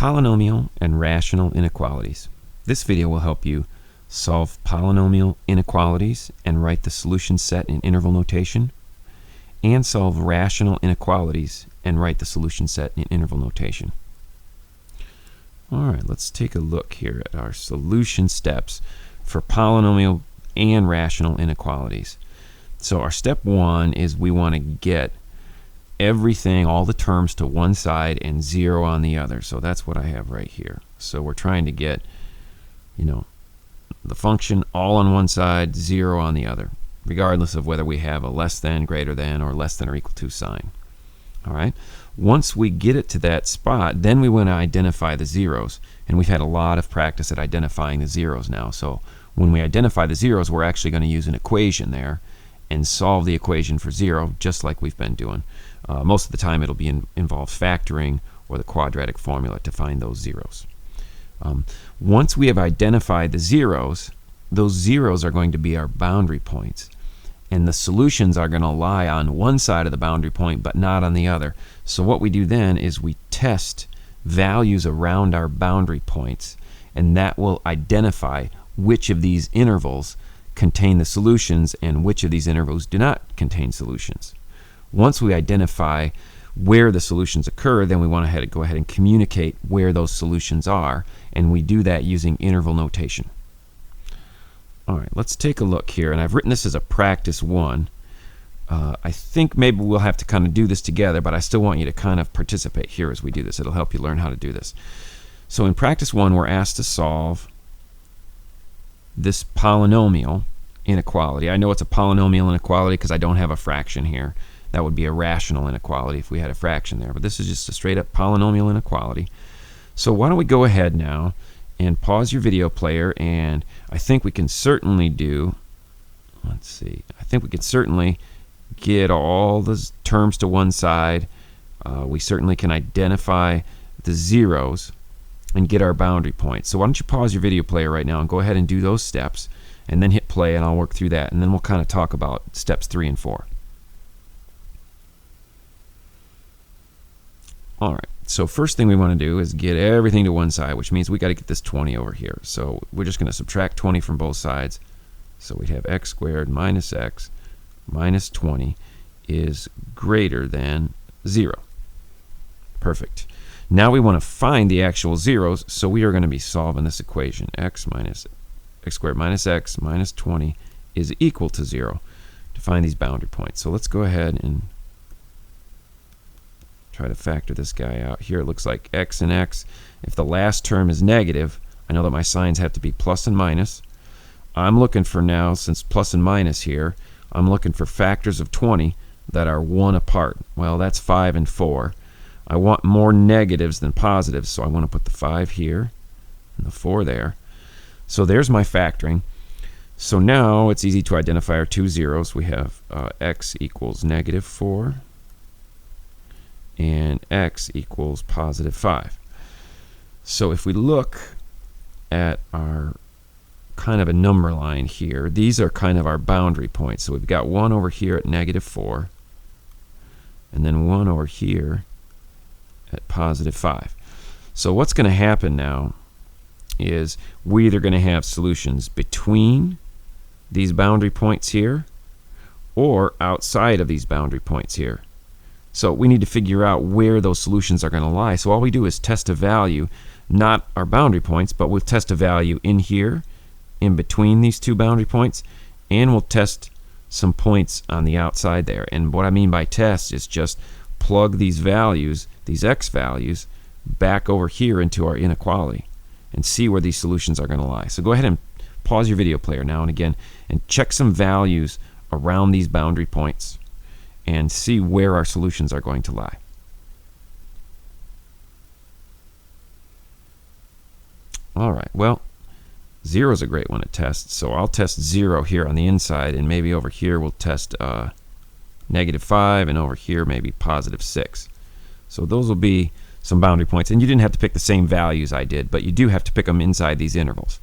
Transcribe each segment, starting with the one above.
Polynomial and rational inequalities. This video will help you solve polynomial inequalities and write the solution set in interval notation, and solve rational inequalities and write the solution set in interval notation. Alright, let's take a look here at our solution steps for polynomial and rational inequalities. So our step one is we want to get everything, all the terms to one side and 0 on the other. So that's what I have right here. So we're trying to get, the function all on one side, 0 on the other, regardless of whether we have a less than, greater than, or less than or equal to sign. All right. Once we get it to that spot, then we want to identify the zeros. And we've had a lot of practice at identifying the zeros now. So when we identify the zeros, we're actually going to use an equation there and solve the equation for 0, just like we've been doing. Most of the time it'll involve factoring or the quadratic formula to find those zeros. Once we have identified the zeros, those zeros are going to be our boundary points. And the solutions are going to lie on one side of the boundary point but not on the other. So what we do then is we test values around our boundary points, and that will identify which of these intervals contain the solutions and which of these intervals do not contain solutions. Once we identify where the solutions occur, then we want to go ahead and communicate where those solutions are, and we do that using interval notation. All right, let's take a look here, and I've written this as a practice one. I think maybe we'll have to kind of do this together, but I still want you to kind of participate here as we do this. It'll help you learn how to do this. So in practice one, we're asked to solve this polynomial inequality. I know it's a polynomial inequality because I don't have a fraction here. That would be a rational inequality if we had a fraction there, but this is just a straight up polynomial inequality. So why don't we go ahead now and pause your video player, and I think we can certainly do, let's see, I think we can certainly get all the terms to one side. We certainly can identify the zeros and get our boundary points. So why don't you pause your video player right now and go ahead and do those steps, and then hit play, and I'll work through that, and then we'll kind of talk about steps 3 and 4. All right, so first thing we want to do is get everything to one side, which means we got to get this 20 over here. So we're just going to subtract 20 from both sides. So we'd have x squared minus x minus 20 is greater than 0. Perfect. Now we want to find the actual zeros, so we are going to be solving this equation. X squared minus x minus 20 is equal to 0 to find these boundary points. So let's go ahead and try to factor this guy out. Here it looks like x and x. If the last term is negative, I know that my signs have to be plus and minus. I'm looking for now, since plus and minus here, I'm looking for factors of 20 that are 1 apart. Well, that's 5 and 4. I want more negatives than positives, so I want to put the 5 here and the 4 there. So there's my factoring. So now it's easy to identify our two zeros. We have x equals negative 4 and x equals positive 5. So if we look at our kind of a number line here, these are kind of our boundary points. So we've got 1 over here at negative 4, and then 1 over here at positive 5. So what's going to happen now is we're either going to have solutions between these boundary points here or outside of these boundary points here. So we need to figure out where those solutions are going to lie. So all we do is test a value, not our boundary points, but we'll test a value in here, in between these two boundary points, and we'll test some points on the outside there. And what I mean by test is just plug these values, these x values, back over here into our inequality and see where these solutions are going to lie. So go ahead and pause your video player now and again and check some values around these boundary points and see where our solutions are going to lie. All right, well, 0 is a great one to test, so I'll test 0 here on the inside, and maybe over here we'll test negative 5, and over here maybe positive 6. So those will be some boundary points, and you didn't have to pick the same values I did, but you do have to pick them inside these intervals.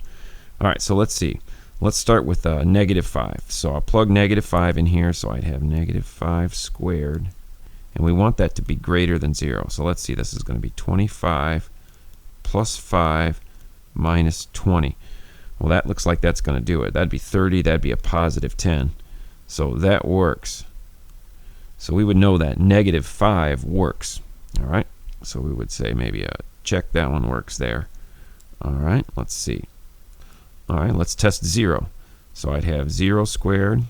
All right, so let's see. Let's start with negative 5. So I'll plug negative 5 in here, so I'd have negative 5 squared. And we want that to be greater than 0. So let's see, this is going to be 25 plus 5 minus 20. Well, that looks like that's going to do it. That'd be 30. That'd be a positive 10. So that works. So we would know that negative 5 works. All right. So we would say maybe check that one works there. All right. Let's see. All right. Let's test 0. So I'd have 0 squared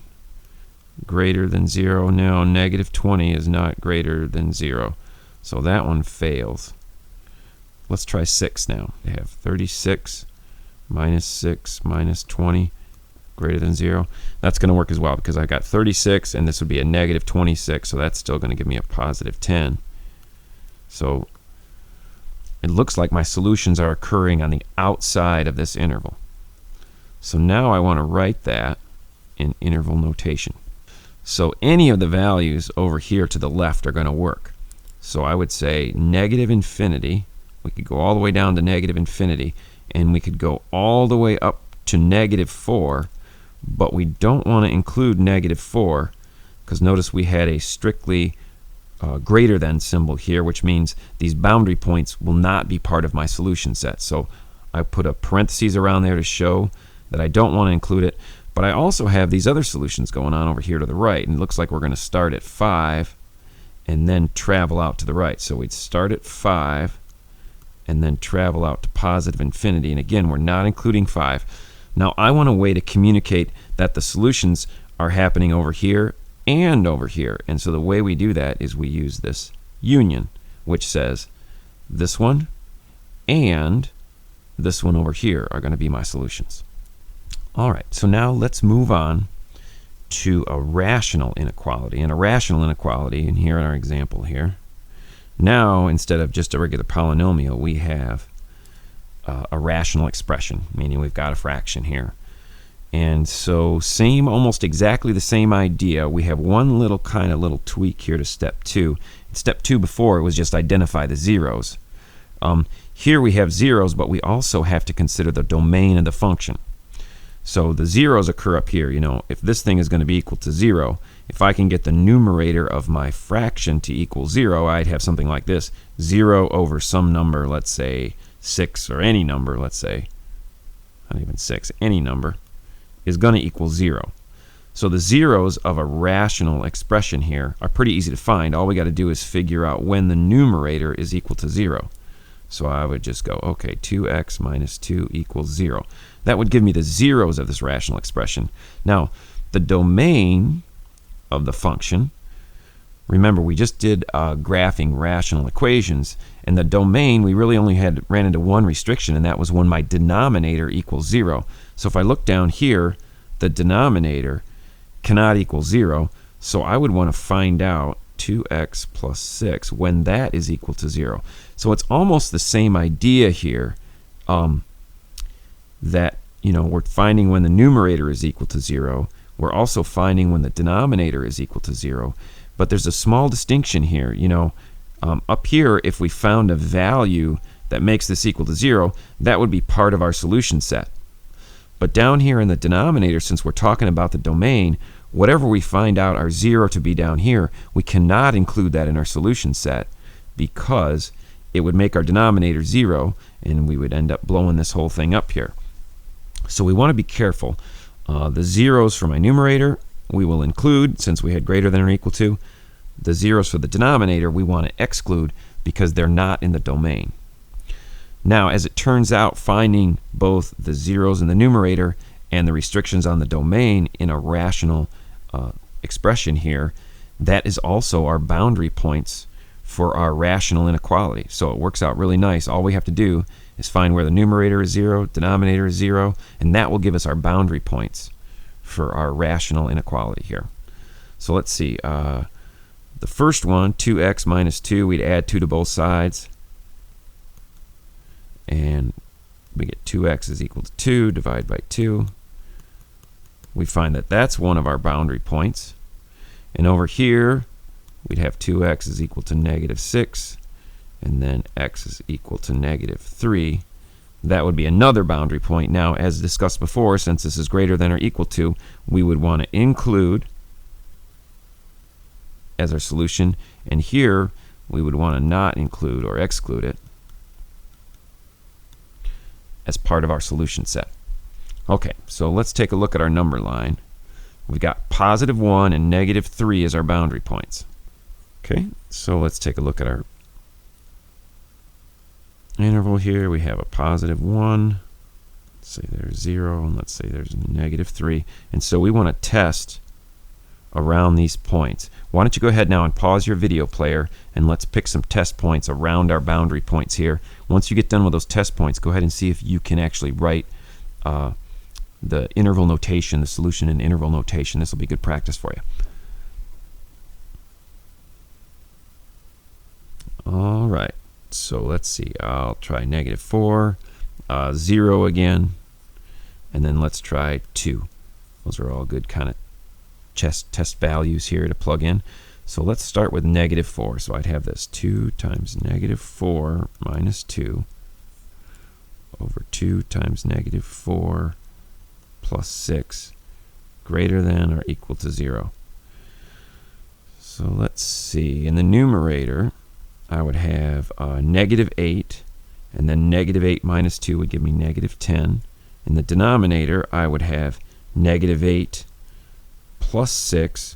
greater than 0. Now negative 20 is not greater than 0. So that one fails. Let's try 6 now. I have 36 minus 6 minus 20 greater than 0. That's going to work as well because I got 36 and this would be a negative 26, so that's still going to give me a positive 10. So it looks like my solutions are occurring on the outside of this interval. So now I want to write that in interval notation. So any of the values over here to the left are going to work. So I would say negative infinity. We could go all the way down to negative infinity, and we could go all the way up to negative 4, but we don't want to include negative 4 because notice we had a strictly greater than symbol here, which means these boundary points will not be part of my solution set. So I put a parentheses around there to show that I don't want to include it, but I also have these other solutions going on over here to the right, and it looks like we're going to start at 5 and then travel out to the right. So we'd start at 5 and then travel out to positive infinity. And again, we're not including 5. Now, I want a way to communicate that the solutions are happening over here and over here. And so the way we do that is we use this union, which says this one and this one over here are going to be my solutions. All right, so now let's move on to a rational inequality. And a rational inequality, and here in our example here, now, instead of just a regular polynomial, we have a rational expression, meaning we've got a fraction here. And so almost exactly the same idea. We have one little tweak here to step 2. In step 2 before, it was just identify the zeros. Here we have zeros, but we also have to consider the domain of the function. So the zeros occur up here. You know, if this thing is going to be equal to 0, if I can get the numerator of my fraction to equal 0, I'd have something like this. 0 over some number, let's say 6, or any number, let's say, not even 6, any number, is going to equal 0. So the zeros of a rational expression here are pretty easy to find. All we got to do is figure out when the numerator is equal to 0. So I would just go, okay, 2x minus 2 equals 0. That would give me the zeros of this rational expression. Now, the domain of the function, remember we just did graphing rational equations, and the domain we really only ran into one restriction, and that was when my denominator equals 0. So if I look down here, the denominator cannot equal 0, so I would want to find out 2x plus 6 when that is equal to 0. So it's almost the same idea here, that we're finding when the numerator is equal to 0. We're also finding when the denominator is equal to 0. But there's a small distinction here. Up here, if we found a value that makes this equal to 0, that would be part of our solution set. But down here in the denominator, since we're talking about the domain, whatever we find out our 0 to be down here, we cannot include that in our solution set because it would make our denominator 0, and we would end up blowing this whole thing up here. So we want to be careful. The zeros for my numerator we will include since we had greater than or equal to. The zeros for the denominator we want to exclude because they're not in the domain. Now, as it turns out, finding both the zeros in the numerator and the restrictions on the domain in a rational expression here, that is also our boundary points for our rational inequality. So it works out really nice. All we have to do is find where the numerator is 0, denominator is 0, and that will give us our boundary points for our rational inequality here. So let's see. The first one, 2x minus 2, we'd add 2 to both sides. And we get 2x is equal to 2, divide by 2. We find that that's one of our boundary points. And over here, we'd have 2x is equal to negative 6, and then x is equal to negative 3. That would be another boundary point. Now, as discussed before, since this is greater than or equal to, we would want to include as our solution, and here we would want to not include or exclude it. as part of our solution set. Okay, so let's take a look at our number line. We've got positive 1 and negative 3 as our boundary points. Okay, so let's take a look at our interval here. We have a positive 1. Let's say there's 0, and let's say there's negative 3. And so we want to test around these points. Why don't you go ahead now and pause your video player, and let's pick some test points around our boundary points here. Once you get done with those test points, go ahead and see if you can actually write the interval notation, the solution in interval notation. This will be good practice for you. All right, so let's see. I'll try negative 4, 0 again, and then let's try 2. Those are all good kind of test values here to plug in. So let's start with negative 4. So I'd have this 2 times negative 4 minus 2 over 2 times negative 4 plus 6 greater than or equal to 0. So let's see. In the numerator, I would have negative 8, and then negative 8 minus 2 would give me negative 10. In the denominator, I would have negative 8 plus 6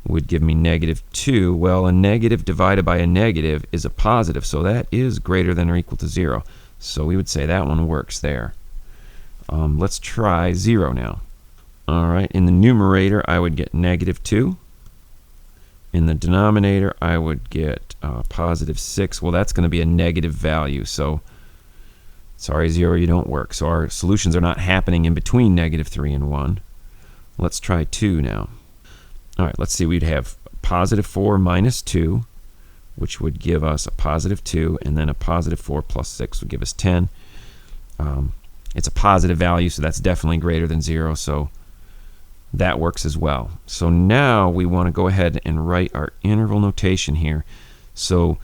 would give me negative 2. Well, a negative divided by a negative is a positive, so that is greater than or equal to 0. So we would say that one works there. Let's try 0 now. All right, in the numerator, I would get negative 2. In the denominator, I would get positive 6. Well, that's going to be a negative value, so sorry, 0, you don't work. So our solutions are not happening in between negative 3 and 1. Let's try 2 now. All right, let's see. We'd have positive 4 minus 2, which would give us a positive 2, and then a positive 4 plus 6 would give us 10. It's a positive value, so that's definitely greater than 0, so that works as well. So now we want to go ahead and write our interval notation here. So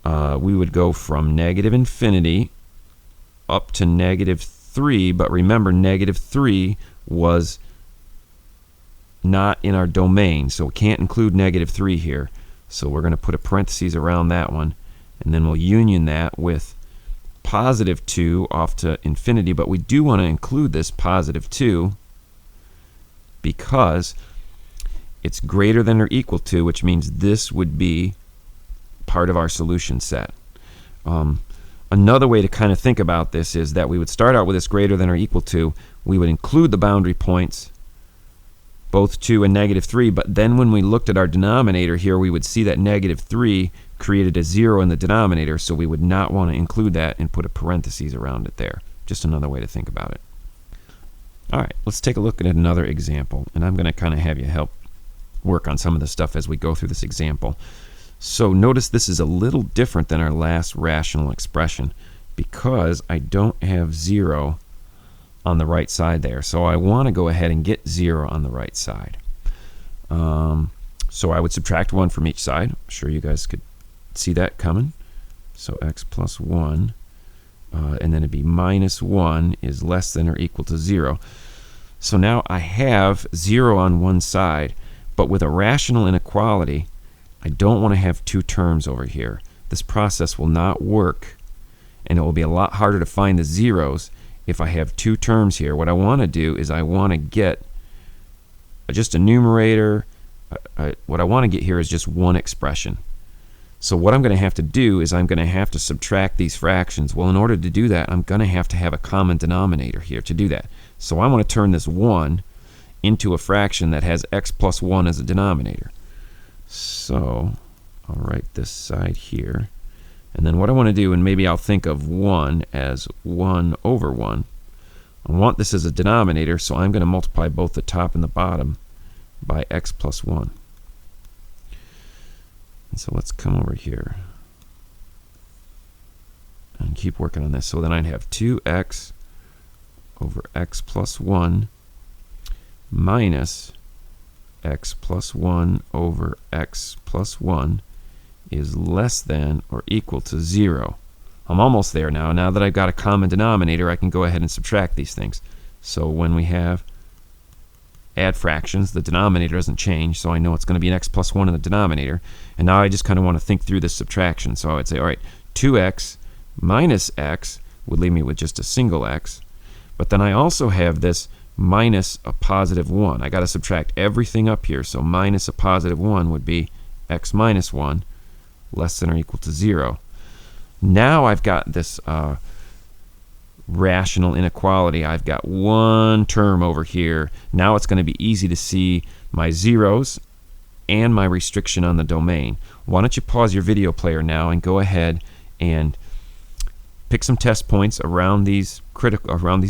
we would go from negative infinity up to negative 3, but remember negative 3 was not in our domain, so we can't include negative 3 here. So we're going to put a parentheses around that one, and then we'll union that with positive 2 off to infinity, but we do want to include this positive 2 because it's greater than or equal to, which means this would be part of our solution set. Another way to kind of think about this is that we would start out with this greater than or equal to. We would include the boundary points, both 2 and negative 3, but then when we looked at our denominator here, we would see that negative 3 created a 0 in the denominator, so we would not want to include that and put a parentheses around it there. Just another way to think about it. All right, let's take a look at another example, and I'm going to kind of have you help work on some of the stuff as we go through this example. So notice this is a little different than our last rational expression because I don't have 0 on the right side there. So I want to go ahead and get 0 on the right side. So I would subtract 1 from each side. I'm sure you guys could see that coming. So x plus 1, and then it'd be minus 1 is less than or equal to 0. So now I have 0 on one side, but with a rational inequality, I don't want to have two terms over here. This process will not work, and it will be a lot harder to find the zeros if I have two terms here. What I want to do is I want to get just a numerator. What I want to get here is just one expression. So what I'm going to have to do is I'm going to have to subtract these fractions. Well, in order to do that, I'm going to have a common denominator here to do that. So I want to turn this 1 into a fraction that has x plus 1 as a denominator. So I'll write this side here. And then what I want to do, and maybe I'll think of 1 as 1 over 1. I want this as a denominator, so I'm going to multiply both the top and the bottom by x plus 1. And so let's come over here and keep working on this. So then I'd have 2x over x plus 1 minus x plus 1 over x plus 1 is less than or equal to 0. I'm almost there now. Now that I've got a common denominator, I can go ahead and subtract these things. So when we add fractions, the denominator doesn't change, so I know it's going to be an x plus 1 in the denominator. And now I just kind of want to think through this subtraction. So I would say, all right, 2x minus x would leave me with just a single x. But then I also have this minus a positive 1. I got to subtract everything up here. So minus a positive 1 would be x minus 1 less than or equal to 0. Now I've got this rational inequality. I've got one term over here. Now it's going to be easy to see my zeros and my restriction on the domain. Why don't you pause your video player now and go ahead and pick some test points around these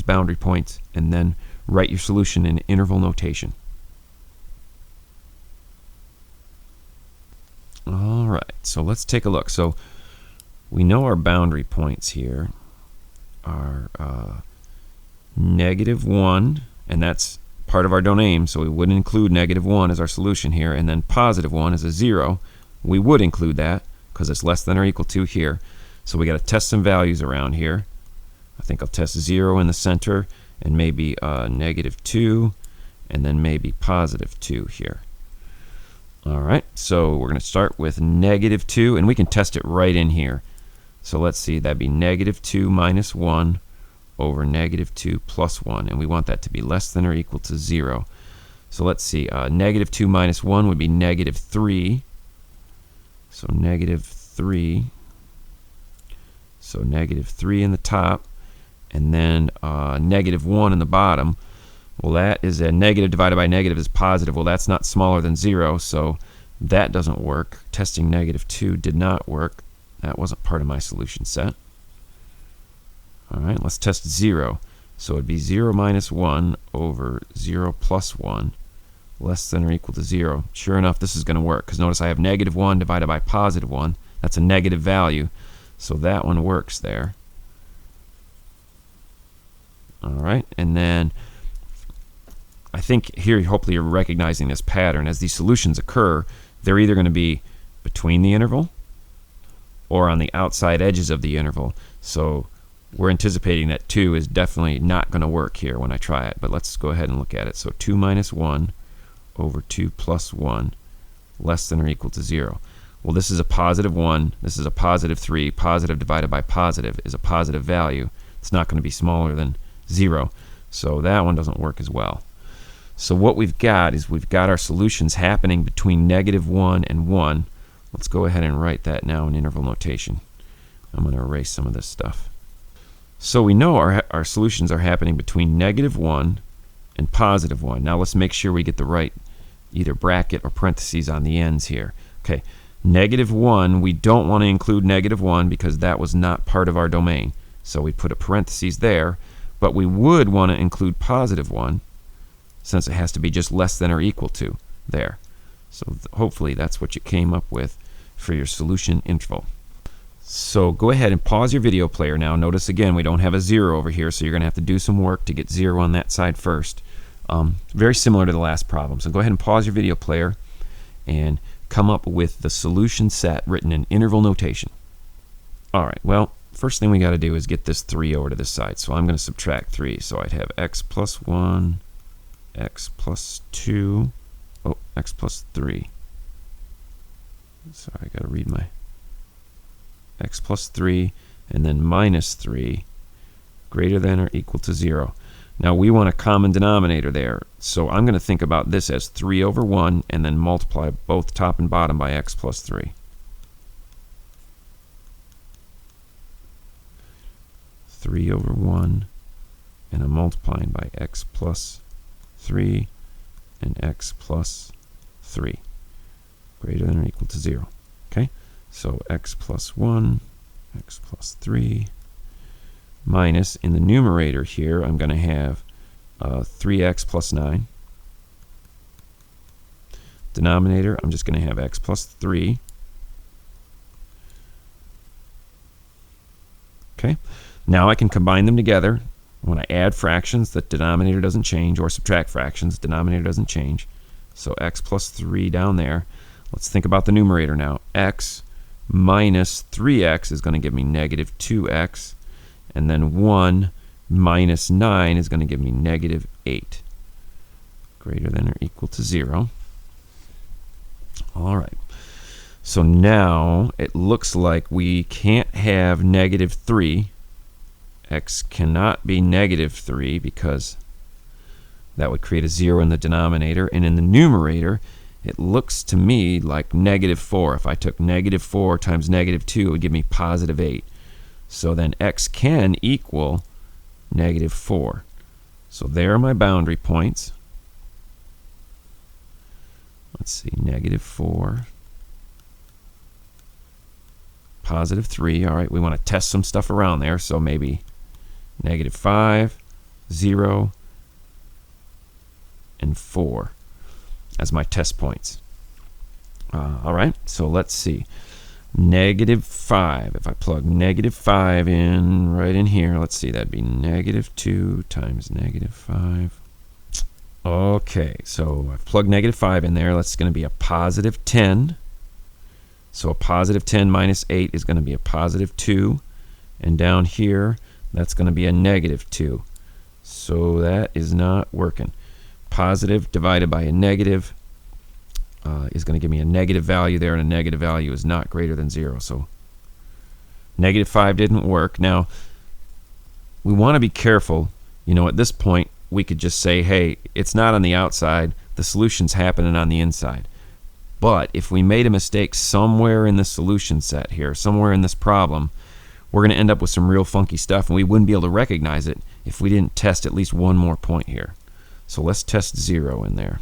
boundary points, and then write your solution in interval notation. All right, so let's take a look. So we know our boundary points here are -1, and that's part of our domain, so we wouldn't include -1 as our solution here, and then +1 is a 0. We would include that because it's less than or equal to here. So we got to test some values around here. I think I'll test 0 in the center, and maybe -2, and then maybe +2 here. All right, so we're going to start with -2, and we can test it right in here. So let's see, that'd be -2 minus 1 over -2 plus 1, and we want that to be less than or equal to 0. So let's see, -2 minus 1 would be -3. So -3. So -3 in the top, and then -1 in the bottom. Well, that is a negative divided by negative is positive. Well, that's not smaller than 0, so that doesn't work. Testing -2 did not work. That wasn't part of my solution set. All right, let's test 0. So it'd be 0 minus 1 over 0 plus 1 less than or equal to 0. Sure enough, this is going to work, because notice I have -1 divided by +1. That's a negative value, so that one works there. All right, and then I think here hopefully you're recognizing this pattern. As these solutions occur, they're either going to be between the interval or on the outside edges of the interval. So we're anticipating that 2 is definitely not going to work here when I try it, but let's go ahead and look at it. So 2 minus 1 over 2 plus 1 less than or equal to 0. Well, this is a +1, this is a +3. Positive divided by positive is a positive value. It's not going to be smaller than 0, so that one doesn't work as well. So what we've got is we've got our solutions happening between -1 and 1. Let's go ahead and write that now in interval notation. I'm going to erase some of this stuff. So we know our solutions are happening between -1 and +1. Now let's make sure we get the right either bracket or parentheses on the ends here. Okay, -1, we don't want to include -1 because that was not part of our domain. So we put a parentheses there, but we would want to include +1 since it has to be just less than or equal to there. So hopefully that's what you came up with for your solution interval. So go ahead and pause your video player now. Notice again we don't have a 0 over here, so you're going to have to do some work to get 0 on that side first. Very similar to the last problem. So go ahead and pause your video player and come up with the solution set written in interval notation. All right, well, first thing we got to do is get this 3 over to this side. So I'm going to subtract 3. So I'd have x plus 1, x plus 2, x plus 3. Sorry, I got to read my x plus 3, and then minus 3 greater than or equal to 0. Now we want a common denominator there, so I'm going to think about this as 3 over 1 and then multiply both top and bottom by x plus 3. 3 over 1, and I'm multiplying by x plus 3 and x plus 3 greater than or equal to 0. Okay, so x plus 1, x plus 3, minus, in the numerator here, I'm going to have 3x plus 9. Denominator, I'm just going to have x plus 3. Okay, now I can combine them together. When I add fractions, the denominator doesn't change, or subtract fractions, the denominator doesn't change. So x plus 3 down there. Let's think about the numerator now. X minus 3x is going to give me negative 2x. And then 1 minus 9 is going to give me negative 8. Greater than or equal to 0. All right. So now it looks like we can't have negative 3 x cannot be negative 3 because that would create a 0 in the denominator. And in the numerator, it looks to me like negative 4. If I took negative 4 times negative 2, it would give me positive 8. So then x can equal negative 4. So there are my boundary points. Let's see, negative 4, positive 3. All right, we want to test some stuff around there. So maybe negative 5, 0, and 4 as my test points. All right, so let's see. Negative 5. If I plug negative 5 in right in here, let's see, that'd be negative 2 times negative 5. Okay, so I've plugged negative 5 in there. That's going to be a positive 10. So a positive 10 minus 8 is going to be a positive 2. And down here, that's going to be a negative 2. So that is not working. Positive divided by a negative is going to give me a negative value there, and a negative value is not greater than 0. So negative 5 didn't work. Now, we want to be careful. You know, at this point, we could just say, hey, it's not on the outside. The solution's happening on the inside. But if we made a mistake somewhere in the solution set here, somewhere in this problem, we're going to end up with some real funky stuff, and we wouldn't be able to recognize it if we didn't test at least one more point here. So let's test 0 in there.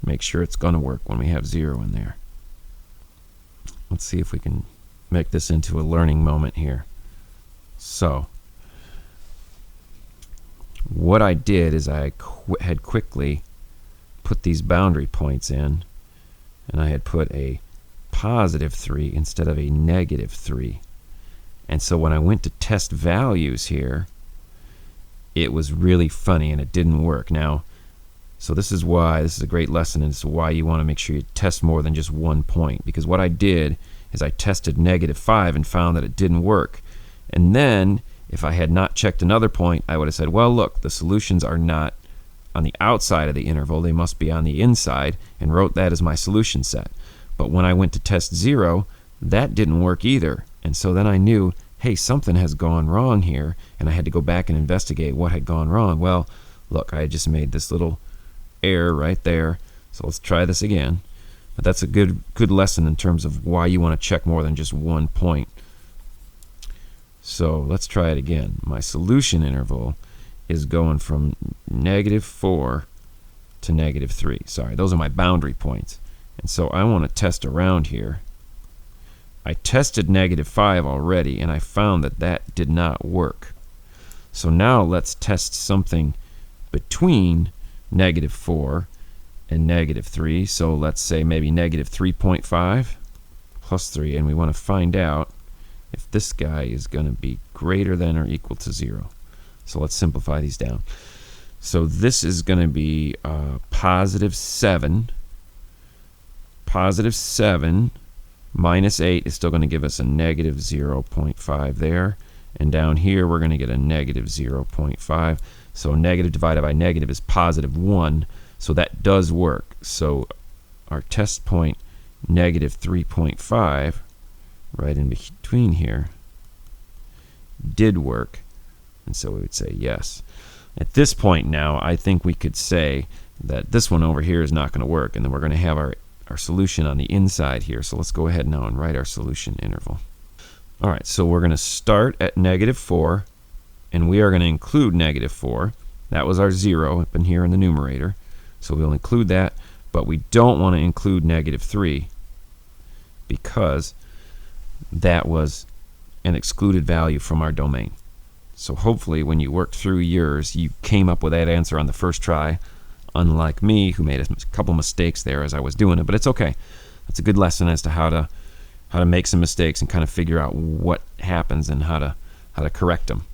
Make sure it's going to work when we have 0 in there. Let's see if we can make this into a learning moment here. So what I did is I had quickly put these boundary points in, and I had put a positive 3 instead of a negative 3. And so when I went to test values here, it was really funny and it didn't work. Now, so this is a great lesson, and this is why you want to make sure you test more than just one point. Because what I did is I tested negative 5 and found that it didn't work. And then, if I had not checked another point, I would have said, well, look, the solutions are not on the outside of the interval. They must be on the inside, and wrote that as my solution set. But when I went to test 0, that didn't work either. And so then I knew, hey, something has gone wrong here, and I had to go back and investigate what had gone wrong. Well, look, I just made this little error right there. So let's try this again. But that's a good lesson in terms of why you want to check more than just one point. So let's try it again. My solution interval is going from negative 4 to negative 3. Sorry, those are my boundary points. And so I want to test around here. I tested negative 5 already, and I found that that did not work. So now let's test something between negative 4 and negative 3. So let's say maybe negative 3.5 plus 3, and we want to find out if this guy is going to be greater than or equal to 0. So let's simplify these down. So this is going to be positive 7. Positive 7 minus 8 is still going to give us a negative 0.5 there. And down here, we're going to get a negative 0.5. So negative divided by negative is positive 1. So that does work. So our test point, negative 3.5, right in between here, did work. And so we would say yes. At this point now, I think we could say that this one over here is not going to work. And then we're going to have our solution on the inside here. So let's go ahead now and write our solution interval. All right, so we're going to start at negative 4, and we are going to include negative 4. That was our 0 up in here in the numerator. So we'll include that, but we don't want to include negative 3 because that was an excluded value from our domain. So hopefully when you worked through yours, you came up with that answer on the first try, unlike me, who made a couple mistakes there as I was doing it. But it's okay. It's a good lesson as to how to make some mistakes and kind of figure out what happens and how to correct them.